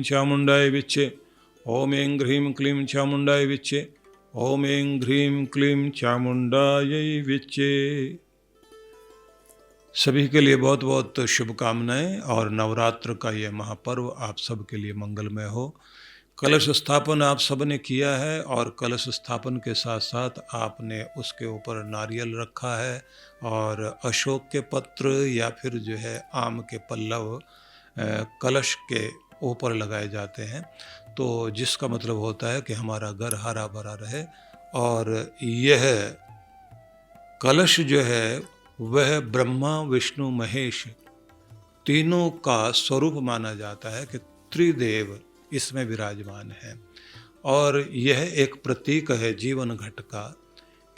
चामुंडाय विच्चे, ओम ऐं ह्रीं क्लीं चामुंडाय विच्चे, ओम ऐं ह्रीं क्लीं चामुंडाय विच्चे। सभी के लिए बहुत बहुत शुभकामनाएं और नवरात्र का ये महापर्व आप सब के लिए मंगलमय हो। कलश स्थापन आप सब ने किया है और कलश स्थापन के साथ साथ आपने उसके ऊपर नारियल रखा है और अशोक के पत्र या फिर जो है आम के पल्लव कलश के ऊपर लगाए जाते हैं, तो जिसका मतलब होता है कि हमारा घर हरा भरा रहे। और यह कलश जो है वह ब्रह्मा विष्णु महेश तीनों का स्वरूप माना जाता है कि त्रिदेव इसमें विराजमान है। और यह एक प्रतीक है जीवन घट का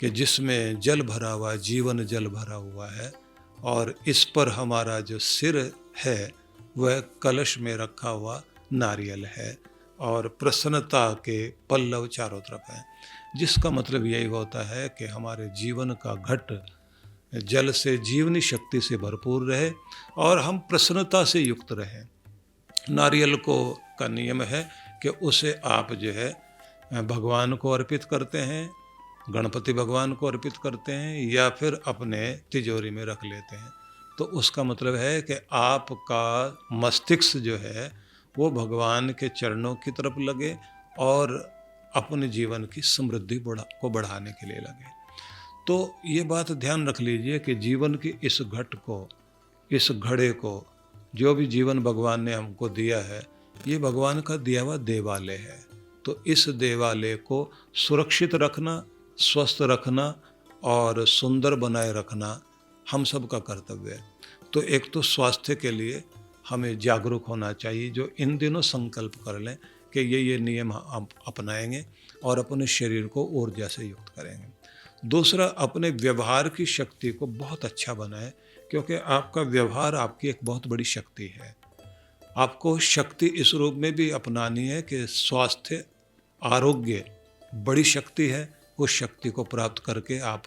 कि जिसमें जल भरा हुआ, जीवन जल भरा हुआ है और इस पर हमारा जो सिर है वह कलश में रखा हुआ नारियल है और प्रसन्नता के पल्लव चारों तरफ हैं, जिसका मतलब यही होता है कि हमारे जीवन का घट जल से जीवनी शक्ति से भरपूर रहे और हम प्रसन्नता से युक्त रहें। नारियल का नियम है कि उसे आप जो है भगवान को अर्पित करते हैं, गणपति भगवान को अर्पित करते हैं या फिर अपने तिजोरी में रख लेते हैं। तो उसका मतलब है कि आपका मस्तिष्क जो है वो भगवान के चरणों की तरफ लगे और अपने जीवन की समृद्धि को बढ़ाने के लिए लगे। तो ये बात ध्यान रख लीजिए कि जीवन की इस घट को, इस घड़े को, जो भी जीवन भगवान ने हमको दिया है, ये भगवान का दिया हुआ देवालय है। तो इस देवालय को सुरक्षित रखना, स्वस्थ रखना और सुंदर बनाए रखना हम सब का कर्तव्य है। तो एक तो स्वास्थ्य के लिए हमें जागरूक होना चाहिए, जो इन दिनों संकल्प कर लें कि ये नियम हम अपनाएंगे और अपने शरीर को ऊर्जा से युक्त करेंगे। दूसरा, अपने व्यवहार की शक्ति को बहुत अच्छा बनाएं, क्योंकि आपका व्यवहार आपकी एक बहुत बड़ी शक्ति है। आपको शक्ति इस रूप में भी अपनानी है कि स्वास्थ्य, आरोग्य बड़ी शक्ति है। उस शक्ति को प्राप्त करके आप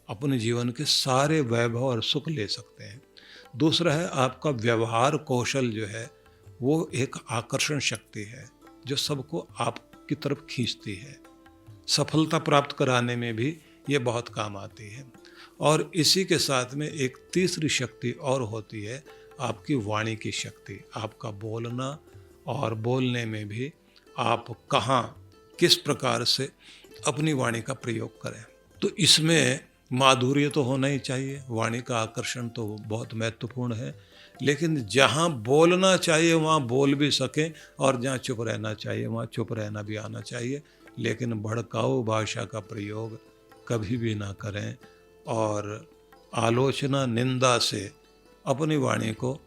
अपने जीवन के सारे वैभव और सुख ले सकते हैं। दूसरा है, आपका व्यवहार कौशल जो है वो एक आकर्षण शक्ति है जो सबको आपकी तरफ खींचती है। सफलता प्राप्त कराने में भी ये बहुत काम आती है। और इसी के साथ में एक तीसरी शक्ति और होती है, आपकी वाणी की शक्ति, आपका बोलना, और बोलने में भी आप कहाँ किस प्रकार से अपनी वाणी का प्रयोग करें। तो इसमें माधुर्य तो होना ही चाहिए, वाणी का आकर्षण तो बहुत महत्वपूर्ण है, लेकिन जहाँ बोलना चाहिए वहाँ बोल भी सकें और जहाँ चुप रहना चाहिए वहाँ चुप रहना भी आना चाहिए। लेकिन भड़काऊ भाषा का प्रयोग कभी भी ना करें और आलोचना, निंदा से अपनी वाणी को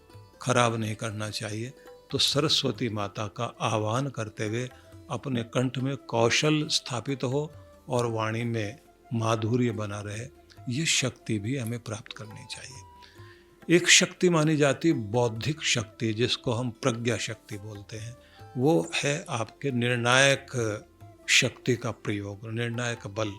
खराब नहीं करना चाहिए। तो सरस्वती माता का आह्वान करते हुए अपने कंठ में कौशल स्थापित हो और वाणी में माधुर्य बना रहे, ये शक्ति भी हमें प्राप्त करनी चाहिए। एक शक्ति मानी जाती बौद्धिक शक्ति, जिसको हम प्रज्ञा शक्ति बोलते हैं, वो है आपके निर्णायक शक्ति का प्रयोग, निर्णायक बल।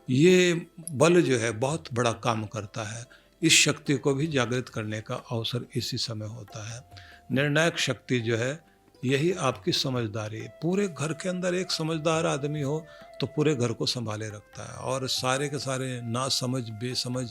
ये बल जो है बहुत बड़ा काम करता है। इस शक्ति को भी जागृत करने का अवसर इसी समय होता है। निर्णायक शक्ति जो है यही आपकी समझदारी है। पूरे घर के अंदर एक समझदार आदमी हो तो पूरे घर को संभाले रखता है, और सारे के सारे ना समझ, बेसमझ,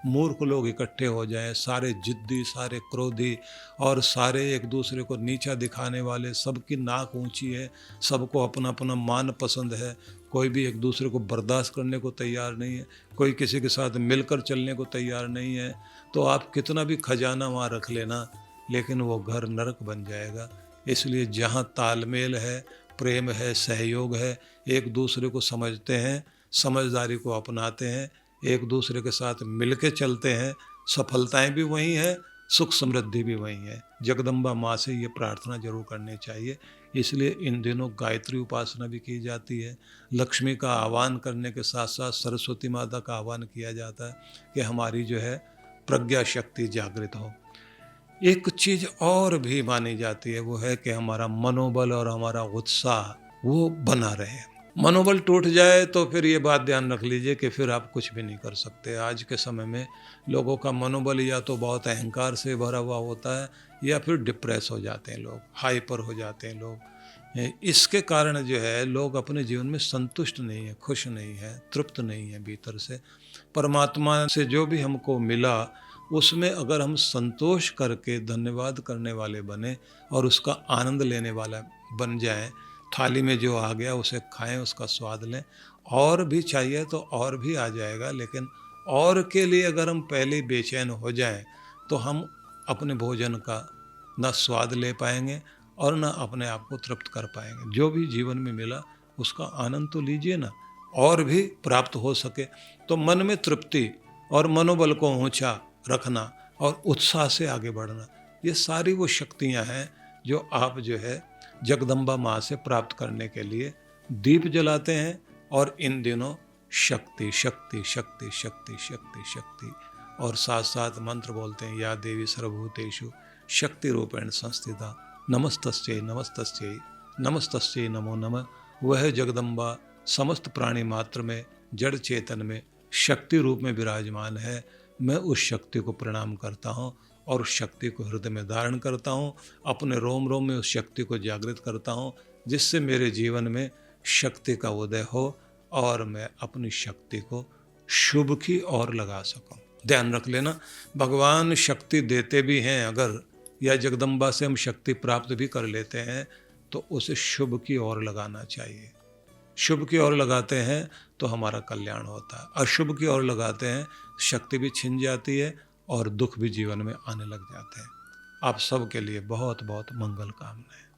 मूर्ख लोग इकट्ठे हो जाएं, सारे जिद्दी, सारे क्रोधी और सारे एक दूसरे को नीचा दिखाने वाले, सबकी नाक ऊंची है, सबको अपना अपना मान पसंद है, कोई भी एक दूसरे को बर्दाश्त करने को तैयार नहीं है, कोई किसी के साथ मिलकर चलने को तैयार नहीं है, तो आप कितना भी खजाना वहाँ रख लेना, लेकिन वो घर नरक बन जाएगा। इसलिए जहाँ तालमेल है, प्रेम है, सहयोग है, एक दूसरे को समझते हैं, समझदारी को अपनाते हैं, एक दूसरे के साथ मिलके चलते हैं, सफलताएं भी वही हैं, सुख समृद्धि भी वही है। जगदम्बा माँ से ये प्रार्थना जरूर करनी चाहिए। इसलिए इन दिनों गायत्री उपासना भी की जाती है। लक्ष्मी का आह्वान करने के साथ साथ सरस्वती माता का आह्वान किया जाता है कि हमारी जो है प्रज्ञा शक्ति जागृत हो। एक चीज़ और भी मानी जाती है, वो है कि हमारा मनोबल और हमारा उत्साह वो बना रहे। मनोबल टूट जाए तो फिर ये बात ध्यान रख लीजिए कि फिर आप कुछ भी नहीं कर सकते। आज के समय में लोगों का मनोबल या तो बहुत अहंकार से भरा हुआ होता है या फिर डिप्रेस हो जाते हैं लोग, हाइपर हो जाते हैं लोग। इसके कारण जो है लोग अपने जीवन में संतुष्ट नहीं है, खुश नहीं है, तृप्त नहीं है भीतर से। परमात्मा से जो भी हमको मिला उसमें अगर हम संतोष करके धन्यवाद करने वाले बने और उसका आनंद लेने वाला बन जाएं, थाली में जो आ गया उसे खाएं, उसका स्वाद लें, और भी चाहिए तो और भी आ जाएगा, लेकिन और के लिए अगर हम पहले ही बेचैन हो जाएं तो हम अपने भोजन का न स्वाद ले पाएंगे और न अपने आप को तृप्त कर पाएंगे। जो भी जीवन में मिला उसका आनंद तो लीजिए ना, और भी प्राप्त हो सके तो मन में तृप्ति और मनोबल को ऊंचा रखना और उत्साह से आगे बढ़ना, ये सारी वो शक्तियां हैं जो आप जो है जगदम्बा माँ से प्राप्त करने के लिए दीप जलाते हैं। और इन दिनों शक्ति शक्ति शक्ति शक्ति शक्ति शक्ति और साथ साथ मंत्र बोलते हैं, या देवी सर्वभूतेषु शक्ति रूपेण संस्थिता नमस्तस्यै नमस्तस्यै नमस्तस्यै नमो नमः। वह जगदम्बा समस्त प्राणी मात्र में जड़ चेतन में शक्ति रूप में विराजमान है। मैं उस शक्ति को प्रणाम करता हूँ और उस शक्ति को हृदय में धारण करता हूँ, अपने रोम रोम में उस शक्ति को जागृत करता हूँ, जिससे मेरे जीवन में शक्ति का उदय हो और मैं अपनी शक्ति को शुभ की ओर लगा सकूं। ध्यान रख लेना, भगवान शक्ति देते भी हैं अगर, या जगदम्बा से हम शक्ति प्राप्त भी कर लेते हैं तो उसे शुभ की ओर लगाना चाहिए। शुभ की ओर लगाते हैं तो हमारा कल्याण होता है, अशुभ की ओर लगाते हैं शक्ति भी छिन जाती है और दुख भी जीवन में आने लग जाते हैं। आप सबके लिए बहुत बहुत मंगल कामनाएं।